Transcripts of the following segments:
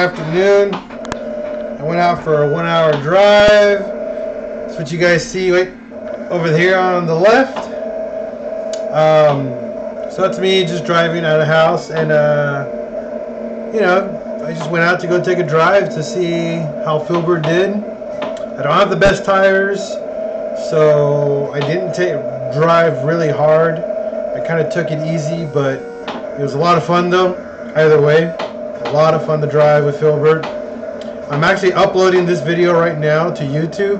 afternoon. I went out for a 1 hour drive. That's what you guys see right over here on the left. So that's me just driving out of the house, and you know, I just went out to go take a drive to see how Filbert did. I don't have the best tires, so I didn't drive really hard. I kind of took it easy, but it was a lot of fun though. Either way, a lot of fun to drive with Filbert. I'm actually uploading this video right now to YouTube,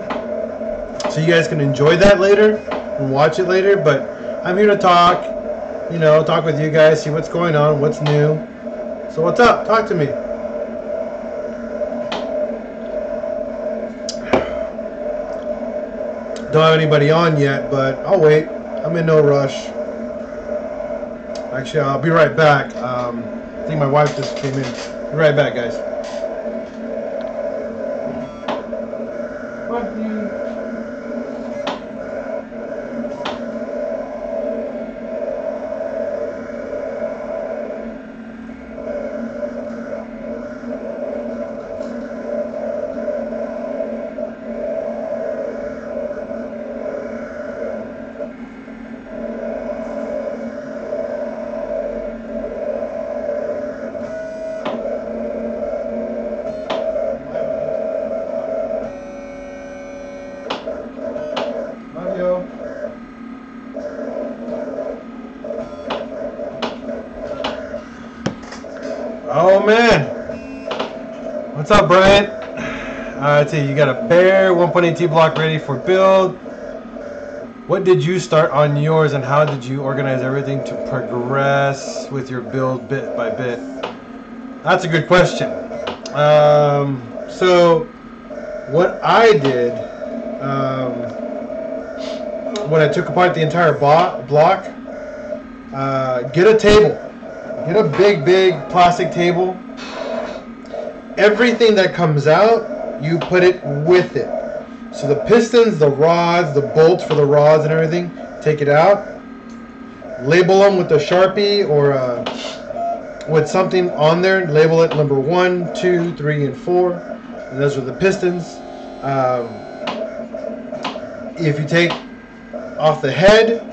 so you guys can enjoy that later and watch it later. But I'm here to talk, you know, talk with you guys, see what's going on, what's new. So what's up? Talk to me. Don't have anybody on yet, but I'll wait. I'm in no rush. Actually, I'll be right back. I think my wife just came in. Be right back, guys. Fuck you. Oh man, what's up, Bryant? I see you got a Bear 1.8T block ready for build. What did you start on yours, and how did you organize everything to progress with your build bit by bit? That's a good question. So what I did when I took apart the entire block, get a table. Get a big plastic table. Everything that comes out, you put it with it. So the pistons, the rods, the bolts for the rods and everything, take it out. Label them with a Sharpie or with something on there. Label it number 1, 2, 3, and 4. And those are the pistons. If you take off the head,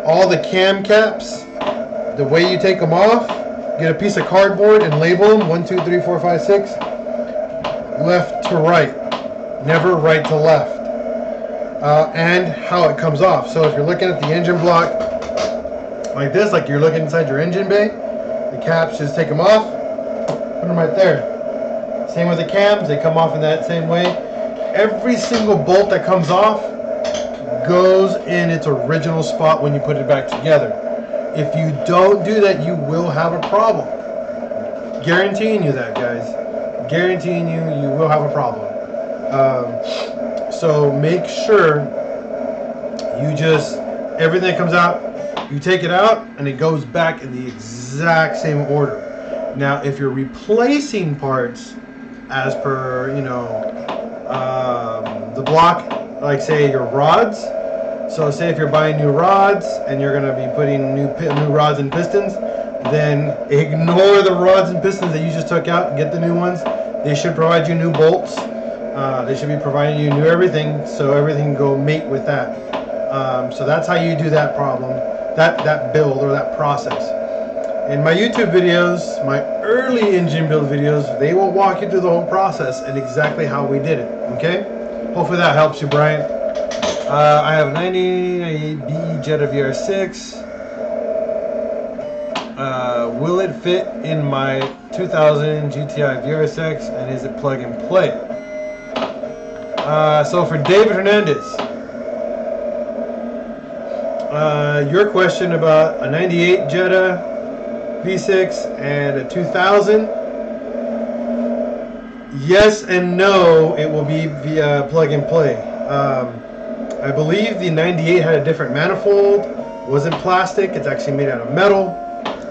all the cam caps, the way you take them off, get a piece of cardboard and label them 1, 2, 3, 4, 5, 6, left to right, never right to left, and how it comes off. So if you're looking at the engine block like this, like you're looking inside your engine bay, the caps, just take them off, put them right there. Same with the cams, they come off in that same way. Every single bolt that comes off goes in its original spot when you put it back together. If you don't do that, you will have a problem. Guaranteeing you that, guys. Guaranteeing you, you will have a problem. So make sure you just, everything that comes out, you take it out and it goes back in the exact same order. Now, if you're replacing parts as per, you know, the block, like say your rods, so say if you're buying new rods and you're going to be putting new rods and pistons, then ignore the rods and pistons that you just took out and get the new ones. They should provide you new bolts. They should be providing you new everything, so everything can go mate with that. So that's how you do that problem, that build or that process. In my YouTube videos, my early engine build videos, they will walk you through the whole process and exactly how we did it. Okay? Hopefully that helps you, Brian. I have a 98 BE Jetta VR6. Will it fit in my 2000 GTI VR6, and is it plug and play? So for David Hernandez, your question about a 98 Jetta V6 and a 2000, yes and no, it will be via plug and play. I believe the 98 had a different manifold, wasn't plastic, it's actually made out of metal.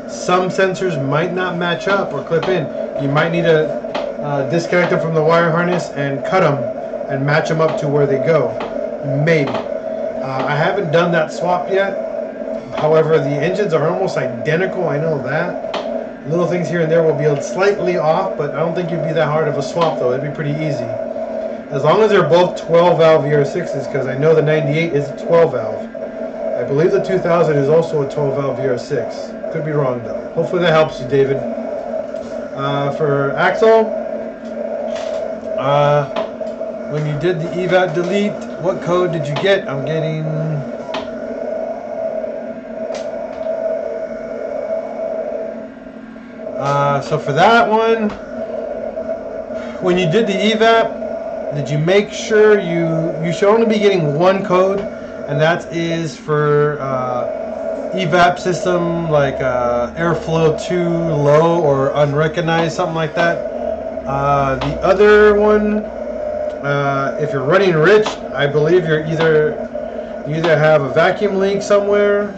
Some sensors might not match up or clip in. You might need to disconnect them from the wire harness and cut them and match them up to where they go. Maybe. I haven't done that swap yet. However, the engines are almost identical, I know that. Little things here and there will be slightly off, but I don't think it'd be that hard of a swap though. It'd be pretty easy. As long as they're both 12 valve VR6s, because I know the 98 is a 12 valve. I believe the 2000 is also a 12 valve VR6. Could be wrong though. Hopefully that helps you, David. For Axel, when you did the evat delete, what code did you get? I'm getting... so for that one, when you did the evap, did you make sure you should only be getting one code, and that is for evap system like airflow too low or unrecognized, something like that. The other one, if you're running rich, I believe you either have a vacuum leak somewhere,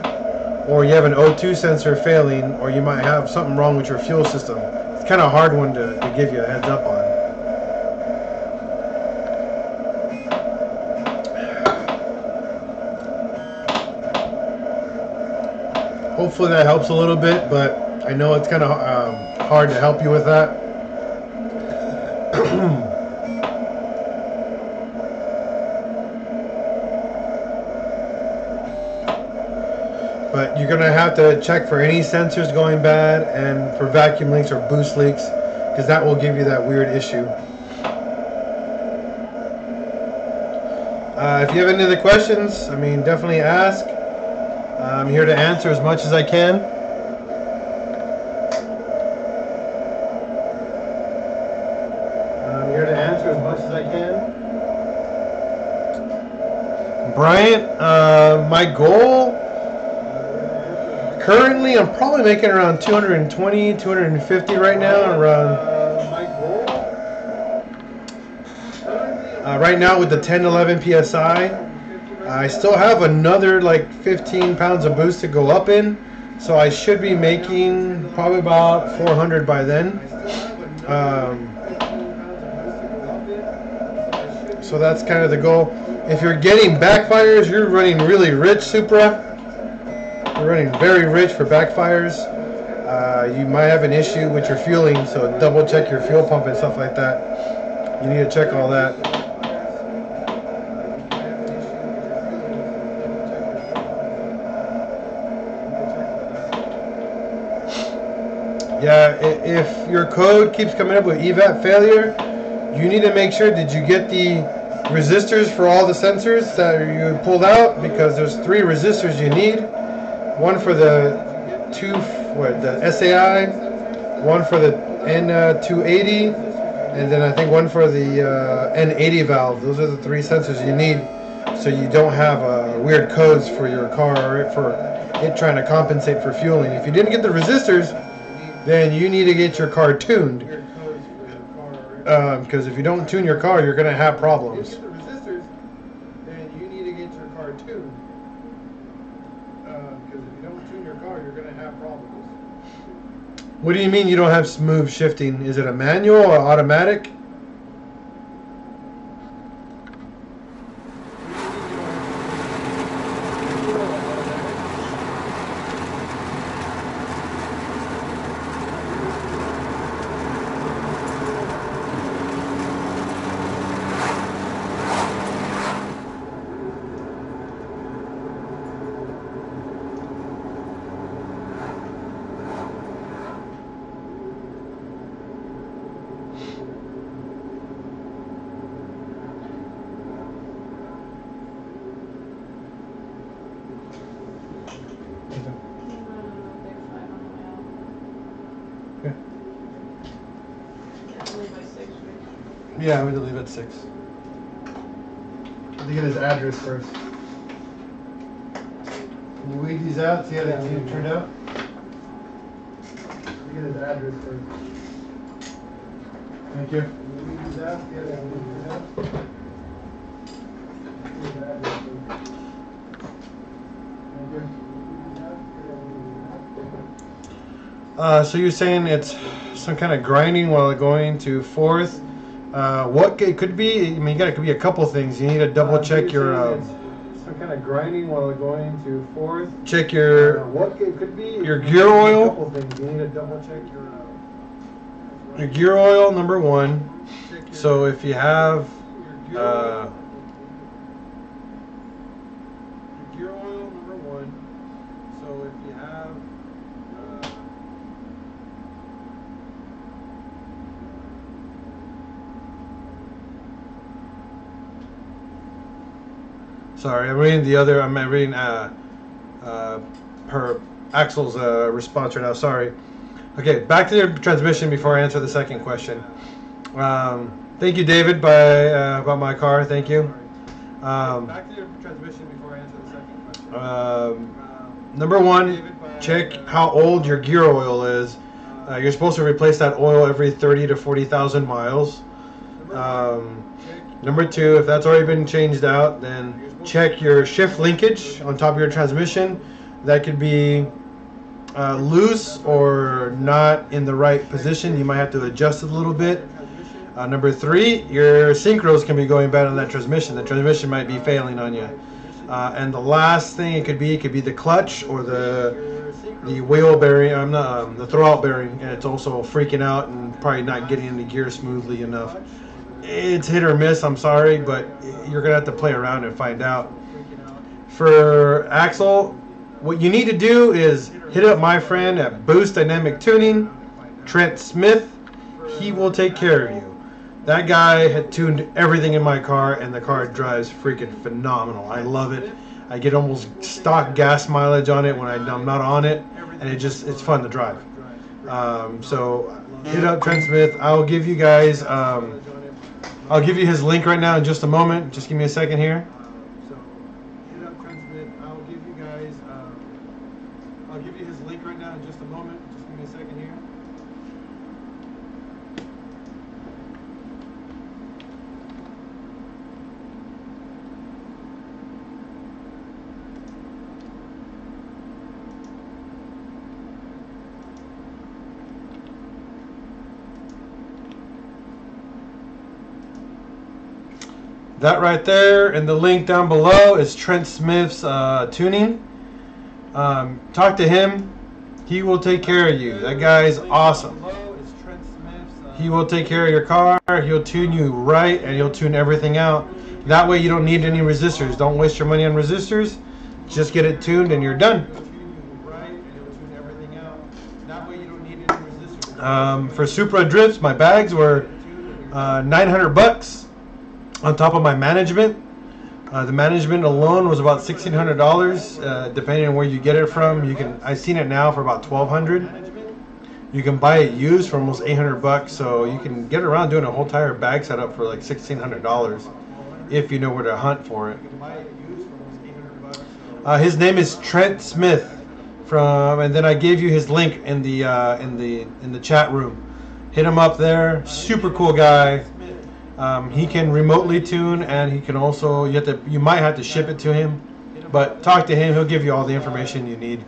or you have an O2 sensor failing, or you might have something wrong with your fuel system. It's kind of a hard one to give you a heads up on. Hopefully that helps a little bit, but I know it's kind of hard to help you with that. But you're going to have to check for any sensors going bad and for vacuum leaks or boost leaks, because that will give you that weird issue. If you have any other questions, I mean, definitely ask. I'm here to answer as much as I can. I'm here to answer as much as I can. Bryant, my goal... Currently, I'm probably making around 220, 250 right now. Right now with the 1011 PSI, I still have another like 15 pounds of boost to go up in, so I should be making probably about 400 by then. So that's kind of the goal. If you're getting backfires, you're running really rich, Supra. You're running very rich for backfires. You might have an issue with your fueling, so double check your fuel pump and stuff like that. You need to check all that. Yeah, if your code keeps coming up with evap failure, you need to make sure, did you get the resistors for all the sensors that you pulled out? Because there's 3 resistors you need. One for the the SAI, one for the N280, and then I think one for the N80 valve. Those are the 3 sensors you need, so you don't have weird codes for your car or for it trying to compensate for fueling. If you didn't get the resistors, then you need to get your car tuned, because if you don't tune your car, you're going to have problems. What do you mean you don't have smooth shifting? Is it a manual or automatic? Yeah, I'm going to leave at 6. I have to get his address first. Can you weed these out? See how they turned out? Let me get his address first. Thank you. Can you weed these out? See how they turned out? Get his address first. Thank you. So you're saying it's some kind of grinding while going to 4th? What it could be? I mean, it could be a couple things. You need to double check your. Some kind of grinding while going to fourth. Check your what it could be. Your gear oil. A couple things. You need to double check your gear oil, number one. So if you have your gear oil, number one. So if you have sorry, I'm reading her Axel's response right now. Sorry. Okay, back to the transmission before I answer the second question. Thank you, David, about my car. Thank you. Back to the transmission before I answer the second question. Number one, check how old your gear oil is. You're supposed to replace that oil every 30 to 40,000 miles. Number two, if that's already been changed out, then check your shift linkage on top of your transmission. That could be loose or not in the right position. You might have to adjust it a little bit. Number three, your synchros can be going bad on that transmission. The transmission might be failing on you. And the last thing it could be the clutch or the wheel bearing, the throwout bearing, and it's also freaking out and probably not getting into gear smoothly enough. It's hit or miss, I'm sorry, but you're going to have to play around and find out. For Axel, what you need to do is hit up my friend at Boost Dynamic Tuning, Trent Smith. He will take care of you. That guy had tuned everything in my car, and the car drives freaking phenomenal. I love it. I get almost stock gas mileage on it when I'm not on it, and it's fun to drive. So hit up Trent Smith. I'll give you guys, I'll give you his link right now in just a moment. Just give me a second here. So hit up Trent Smith. I'll give you guys, I'll give you his link right now in just a moment. Just give me a second here. That right there, and the link down below is Trent Smith's tuning. Talk to him. He will take care of you. That guy's awesome. He will take care of your car. He'll tune you right, and he'll tune everything out. That way you don't need any resistors. Don't waste your money on resistors. Just get it tuned and you're done. For Supra drifts, my bags were $900 on top of my management. The management alone was about $1,600, depending on where you get it from. I've seen it now for about $1,200. You can buy it used for almost $800, so you can get around doing a whole tire bag setup for like $1,600 if you know where to hunt for it. His name is Trent Smith and then I gave you his link in the chat room. Hit him up there. Super cool guy. He can remotely tune, and he can also, you might have to ship it to him, but talk to him. He'll give you all the information you need.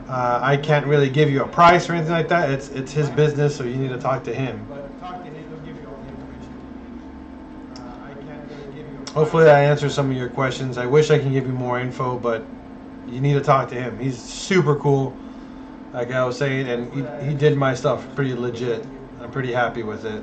I can't really give you a price or anything like that. It's his business, so you need to talk to him. Hopefully that answers some of your questions. I wish I can give you more info, but you need to talk to him. He's super cool, like I was saying, and he did my stuff pretty legit. I'm pretty happy with it.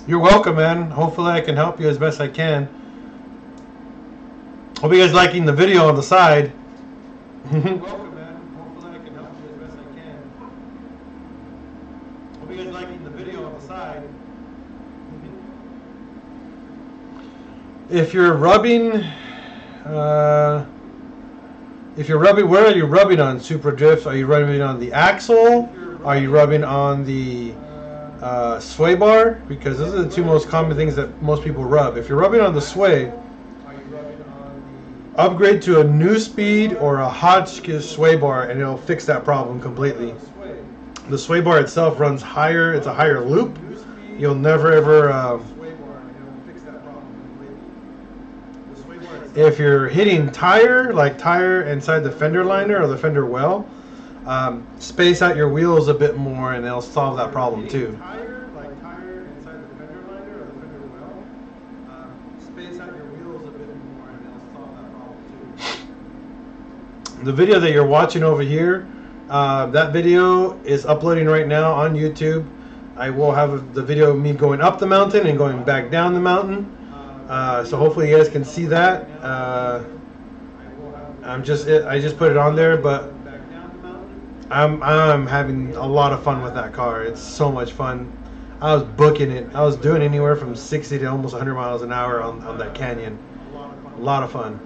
You're welcome, man. Hopefully I can help you as best I can. Hope you guys liking the video on the side. You're welcome, man. Hopefully I can help you as best I can. Hope you guys liking the video on the side. If you're rubbing, where are you rubbing on Supra drifts? Are you rubbing on the axle? Are you rubbing on the sway bar? Because those are the two most common things that most people rub. If you're rubbing on the sway, upgrade to a new speed or a Hotchkiss sway bar, and it'll fix that problem completely. The sway bar itself runs higher. It's a higher loop. You'll never ever If you're hitting tire, like tire inside the fender liner or the fender well, space out your wheels a bit more and it'll solve that problem too. The video that you're watching over here, that video is uploading right now on YouTube. I will have the video of me going up the mountain and going back down the mountain. So hopefully you guys can see that. I just put it on there, but I'm having a lot of fun with that car. It's so much fun. I was booking it. I was doing anywhere from 60 to almost 100 miles an hour on that canyon. A lot of fun.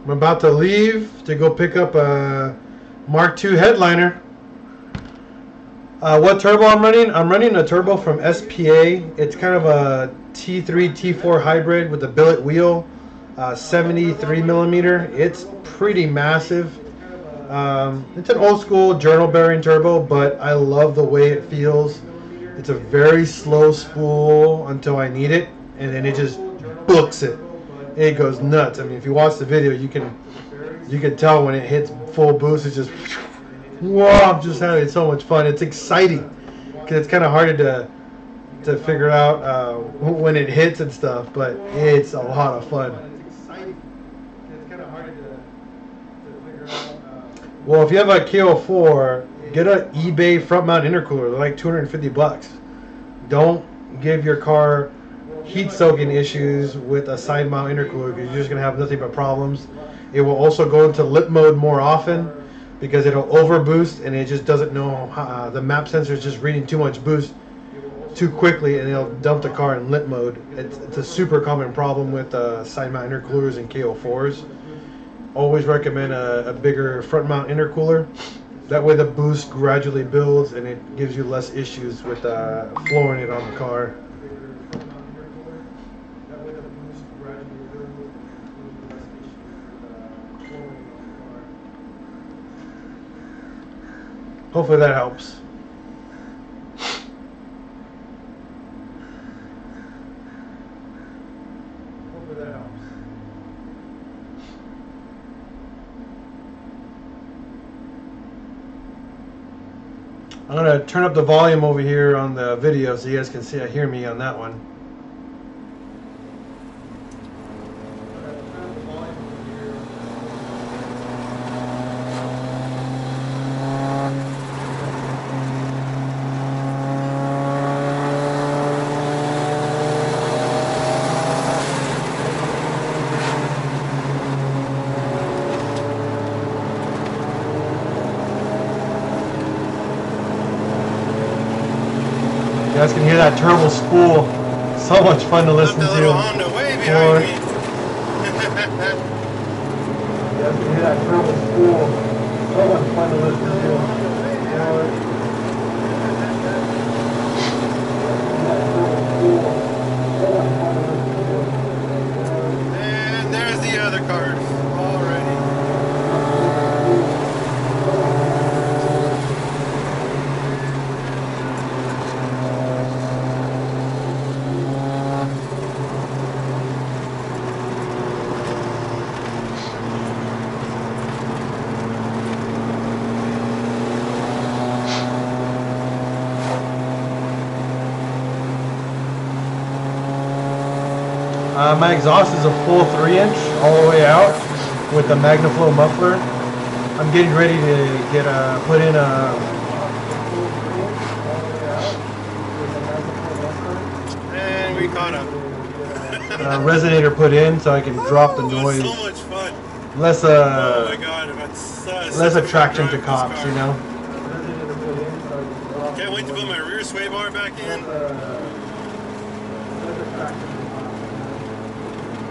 I'm about to leave to go pick up a Mark II headliner. What turbo I'm running? I'm running a turbo from SPA. It's kind of a T3, T4 hybrid with a billet wheel, 73 millimeter. It's pretty massive. It's an old school journal bearing turbo, but I love the way it feels. It's a very slow spool until I need it, and then it just books it. It goes nuts. I mean, if you watch the video, you can tell when it hits full boost. It's just, whoa! I'm just having so much fun. It's exciting because it's kind of hard to figure out when it hits and stuff, but it's a lot of fun. Well, if you have a KO4, get an eBay front mount intercooler. They're like $250. Don't give your car heat soaking issues with a side mount intercooler because you're just going to have nothing but problems. It will also go into lip mode more often because it'll overboost and it just doesn't know how, the map sensor is just reading too much boost too quickly and it'll dump the car in lip mode. It's a super common problem with side mount intercoolers and KO4s. Always recommend a bigger front mount intercooler. That way the boost gradually builds and it gives you less issues with flooring it on the car. Hopefully that helps. I'm going to turn up the volume over here on the video so you guys can see, hear me on that one. You guys can hear that turbo spool. So much fun to listen to. Little Honda way behind me. You guys can hear that turbo spool. So much fun to listen to. And there's the other cars already. My exhaust is a full 3-inch all the way out with the MagnaFlow muffler. I'm getting ready to put in a And we caught up. resonator put in so I can drop the It was noise. so much fun. Less Oh my god, that's less attraction to cops, you know. Can't wait to put my rear sway bar back in.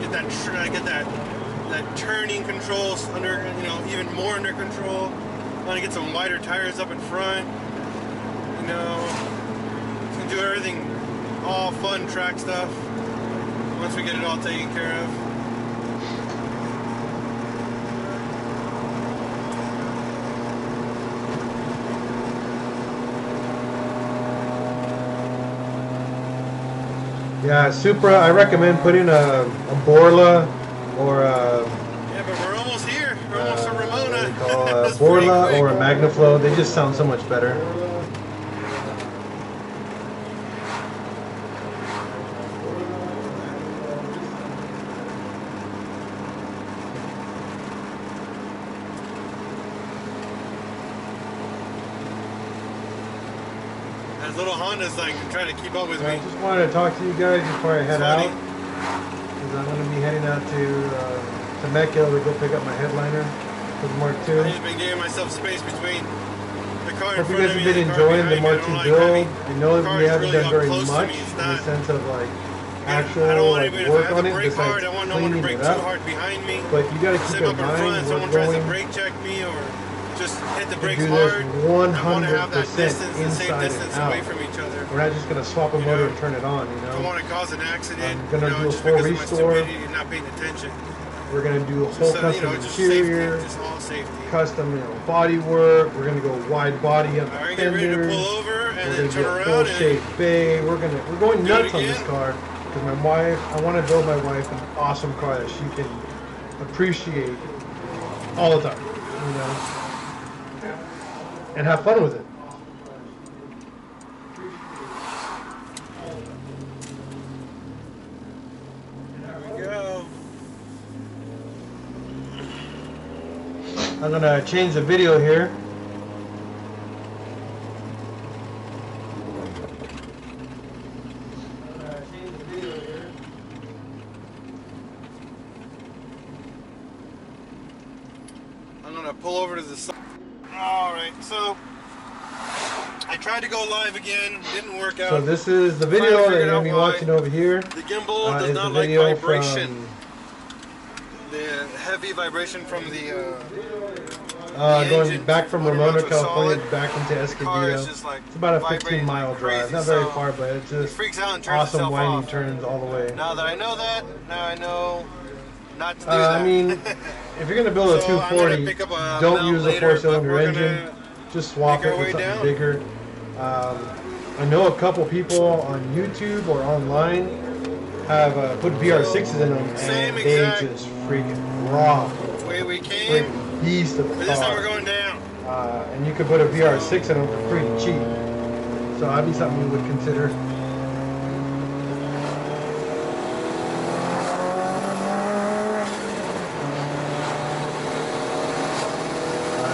Get that turning controls under, even more under control. Want to get some wider tires up in front. You know, just gonna do everything, all fun track stuff. Once we get it all taken care of. Yeah, Supra, I recommend putting a Borla or a, Yeah, but we're almost here. We're almost to Ramona. a That's pretty Borla quick. or a Magnaflow. They just sound so much better. As little Honda's like trying to keep up with I me. just wanted to talk to you guys before I head out, Funny. because I'm going to be heading out to Temecula to go pick up my headliner for the Mark II. I've just been giving myself space between the car in Hope you front guys of have me been and the car enjoying the behind me. Mark I II don't build. like I know the that car we is haven't really done up very close to much me. It's in the not- sense of like I actual don't want like, to, if I work have on to it brake hard, besides I want no one to cleaning brake it too up. hard behind me. But you got to keep Step in up in front, mind someone we're tries to going brake check me or just hit the to brakes do this hard. I want to have that 100% distance, the same inside distance and away out. from each other. We're not just going to swap a You motor know, and turn it on, you I don't know. want to cause an accident, I'm gonna you know, do a just full because of my restore. stupidity and not paying attention. We're going to do a whole So, custom just safety, interior, just all safety. custom body work. We're going to go wide body on the Alright, get ready to fenders. pull over and We're then going to turn get full around shape and bay. We're going do it nuts on this again. car because my wife. I want to build my wife an awesome car that she can appreciate all the time, you know, and have fun with it. There we go. I'm gonna change the video here. I'm gonna pull over to the side. Alright, so I tried to go live again, didn't work out. So this is the Finally video that figured you're gonna out be why. watching over here. The gimbal does Is the not like video vibration. from The heavy vibration from the going engine, back from motor Ramona, mounts are California, solid. back into car is Escondido. just like It's about a vibrating 15-mile like drive, crazy, not very so far, but it's it just freaks out and turns awesome itself winding off. turns all the way. Now that I know that, now I know not to do I that. mean, if you're gonna build a So I'm gonna 240, pick up a don't mount use a later, but 4-cylinder we're engine. gonna Just swap make it our with way something down. bigger. I know a couple people on YouTube or online have put VR6s in them, Same and they exact just freaking rock. way we came, Freaking beast of a but this time we're car. going down. And you could put a VR6 in them for pretty cheap. So that'd be something you would consider.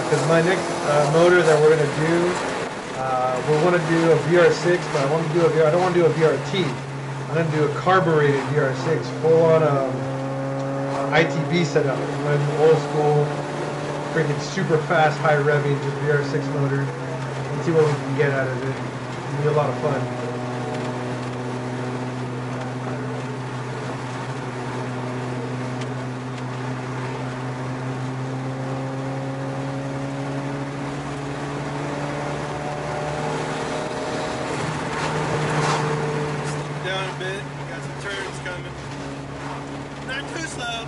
Because my next motor that we're gonna do, we want to do a VR6, but I want to do a VR. I don't want to do a VRT. I'm gonna do a carbureted VR6, full on ITB setup. I'm gonna do old school, freaking super fast, high revving, just VR6 motor, and see what we can get out of it. It'll be a lot of fun. Down a bit, got some turns coming. Not too slow.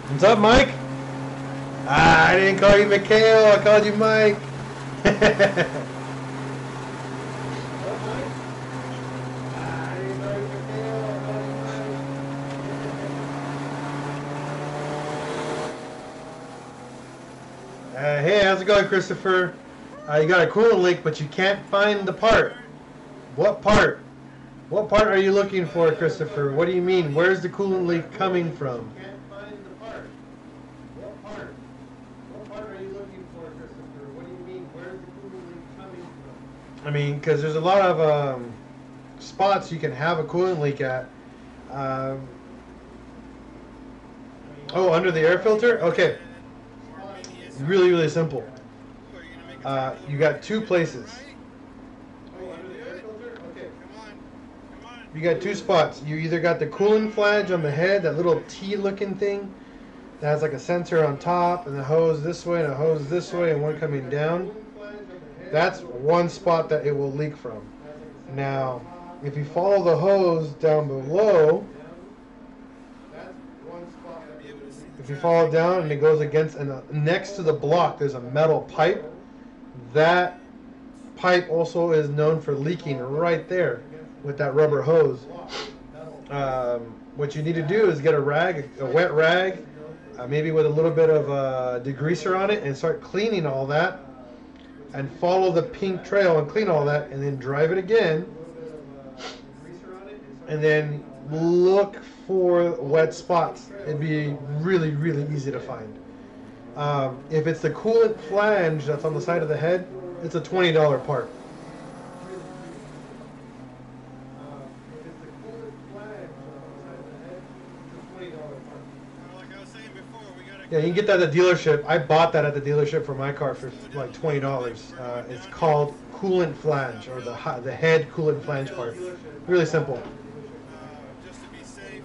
What's up, Mike? I didn't call you Mikhail, I called you Mike. Hey, how's it going, Christopher? You got a coolant leak, but you can't find the part. What part? What part are you looking for, Christopher? What do you mean? Where's the coolant leak coming from? Can't find the part. What part? What part are you looking for, Christopher? What do you mean? Where's the coolant leak coming from? I mean, because there's a lot of spots you can have a coolant leak at. Oh, under the air filter? Okay. Really, really simple. You got two places. Oh, under the air filter? Okay. Come on. You got two spots. You either got the coolant flange on the head, that little T-looking thing that has like a sensor on top, and a hose this way and a hose this way, and one coming down. That's one spot that it will leak from. Now, if you follow the hose down below, if you follow down and it goes against, and next to the block there's a metal pipe. That pipe also is known for leaking right there with that rubber hose. What you need to do is get a rag, a wet rag, maybe with a little bit of degreaser on it, and start cleaning all that, and follow the pink trail and clean all that, and then drive it again, and then look for wet spots. It'd be really, really easy to find. If it's the coolant flange that's on the side of the head, it's a $20 part. Yeah, you can get that at the dealership. I bought that at the dealership for my car for like $20. It's called coolant flange, or the head coolant flange part. Really simple. Just to be safe.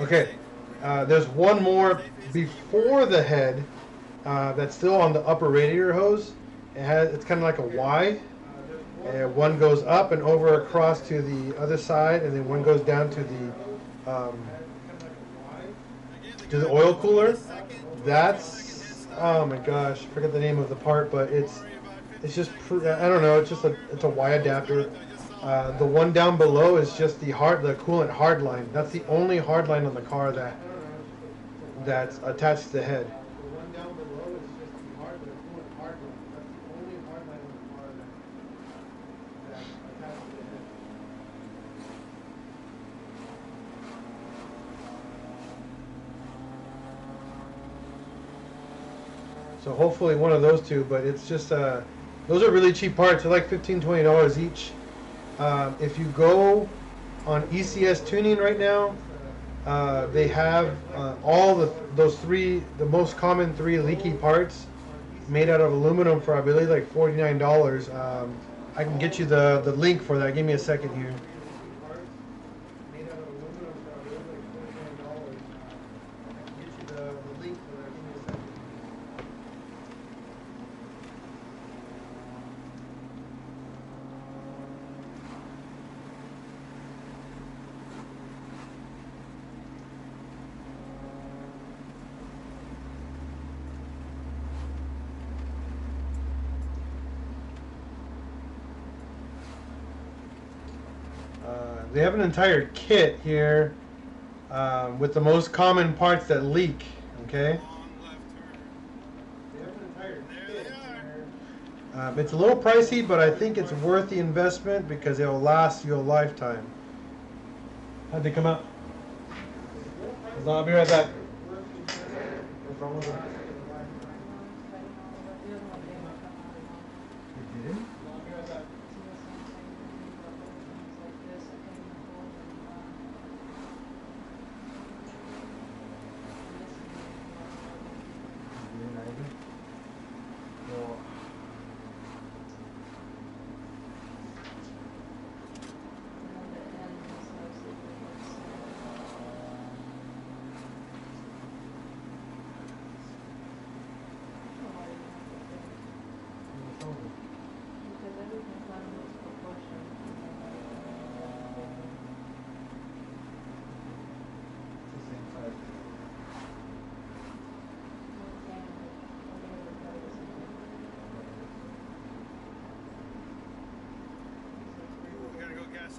Okay, there's one more before the head that's still on the upper radiator hose. It's kind of like a Y. One goes up and over across to the other side, and then one goes down to the oil cooler. That's, oh my gosh, I forget the name of the part, but it's just, I don't know, it's a Y adapter. The one down below is just the coolant hard line. That's the only hard line on the car that's attached to the head. So hopefully one of those two, but it's just, those are really cheap parts. They're like $15, $20 each. If you go on ECS Tuning right now, they have all the most common three leaky parts made out of aluminum for, I believe, like $49. I can get you the link for that. Give me a second here. They have an entire kit here with the most common parts that leak. Okay. They have an entire kit here. It's a little pricey, but I think it's worth the investment because it will last you a lifetime. How'd they come out? I'll be right back.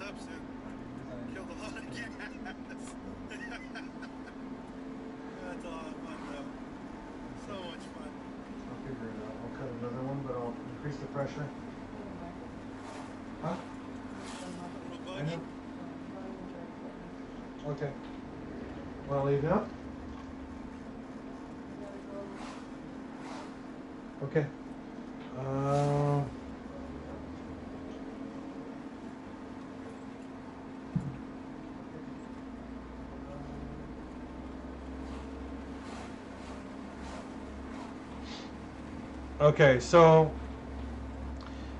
Up soon. Killed a lot of gas. That's a lot of fun though. So much fun. I'll figure it out. I'll cut another one, but I'll increase the pressure. Huh? I know. Okay. Want to leave now? Okay. Okay, so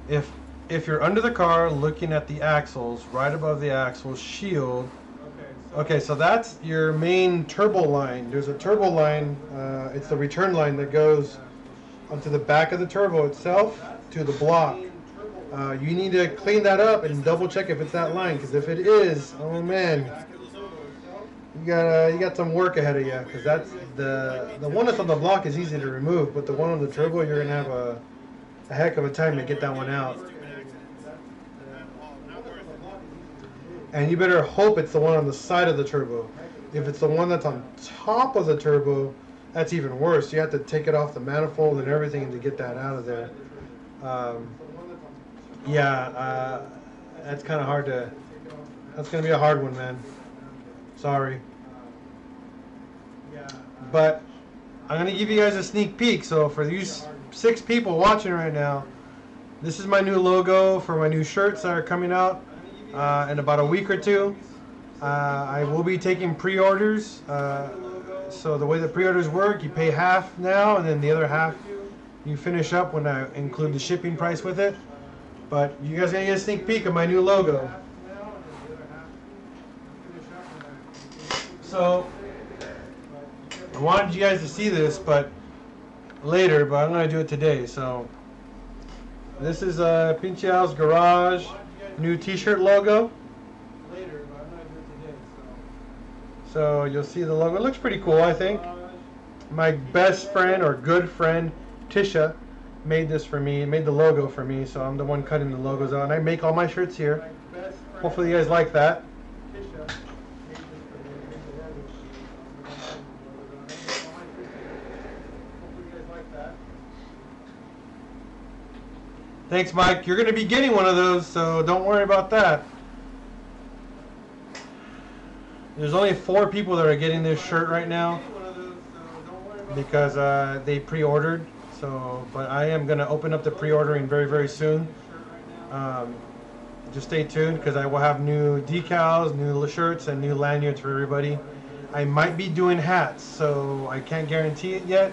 if you're under the car looking at the axles, right above the axles shield. Okay, so that's your main turbo line. There's a turbo line. It's the return line that goes onto the back of the turbo itself to the block. You need to clean that up and double check if it's that line, because if it is, oh man, you got some work ahead of you. Because that's the one that's on the block is easy to remove, but the one on the turbo, you're gonna have a heck of a time to get that one out. And you better hope it's the one on the side of the turbo. If it's the one that's on top of the turbo, that's even worse. You have to take it off the manifold and everything to get that out of there. That's kind of hard to. That's gonna be a hard one, man. Sorry. But I'm gonna give you guys a sneak peek. So for these 6 people watching right now, this is my new logo for my new shirts that are coming out in about a week or 2. I will be taking pre-orders. So the way the pre-orders work, you pay half now, and then the other half you finish up when I include the shipping price with it. But you guys are gonna get a sneak peek of my new logo. So I wanted you guys to see this, but later. But I'm gonna do it today. So this is Pinche Al's Garage new T-shirt logo. So you'll see the logo. It looks pretty cool, I think. My best friend or good friend Tisha made this for me, made the logo for me, so I'm the one cutting the logos out. And I make all my shirts here. Hopefully you guys like that. Thanks, Mike. You're going to be getting one of those, so don't worry about that. There's only 4 people that are getting this shirt right now because they pre-ordered. So, but I am going to open up the pre-ordering very, very soon. Just stay tuned because I will have new decals, new shirts, and new lanyards for everybody. I might be doing hats, so I can't guarantee it yet,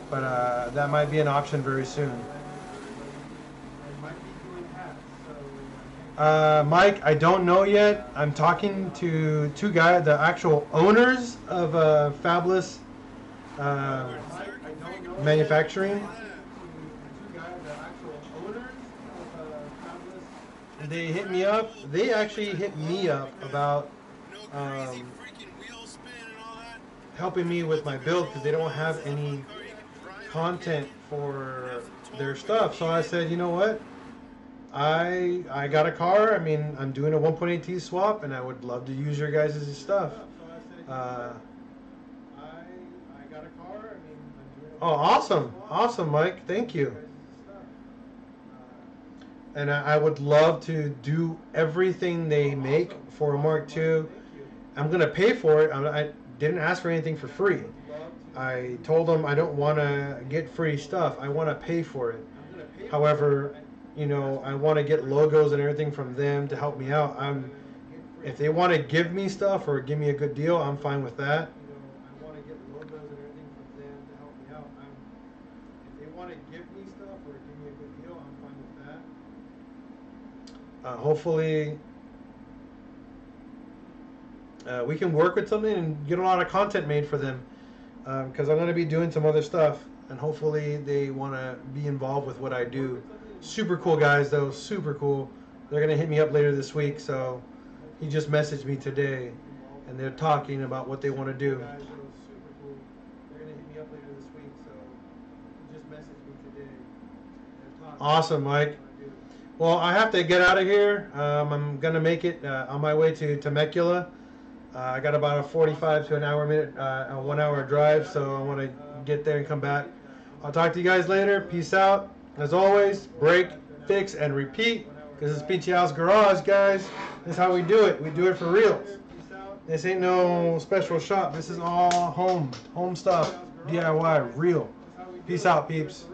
but that might be an option very soon. Mike, I don't know yet. I'm talking to 2 guys, the actual owners of Fabulous Manufacturing. They hit me up. They actually hit me up about helping me with my build because they don't have any content for their stuff. So I said, you know what? I got a car. I mean, I'm doing a 1.8T swap, and I would love to use your guys' stuff. Oh, awesome, Mike. Thank you. And I would love to do everything they make for a Mark II. I'm gonna pay for it. I didn't ask for anything for free. I told them I don't want to get free stuff. I want to pay for it. However, you know, I want to get logos and everything from them to help me out. If they want to give me stuff or give me a good deal, I'm fine with that. Hopefully, we can work with something and get a lot of content made for them. Because I'm going to be doing some other stuff, and hopefully they want to be involved with what I do. Super cool guys, though. Super cool. They're going to hit me up later this week, so he just messaged me today, and they're talking about what they want to do. Awesome, Mike. Well, I have to get out of here. I'm going to make it on my way to Temecula. I got about a 45 to an hour minute, a 1 hour drive, so I want to get there and come back. I'll talk to you guys later. Peace out. As always, break, fix, and repeat. Because it's Pinche Al's Garage, guys. This is how we do it. We do it for real. This ain't no special shop. This is all home stuff, DIY, real. Peace out, peeps.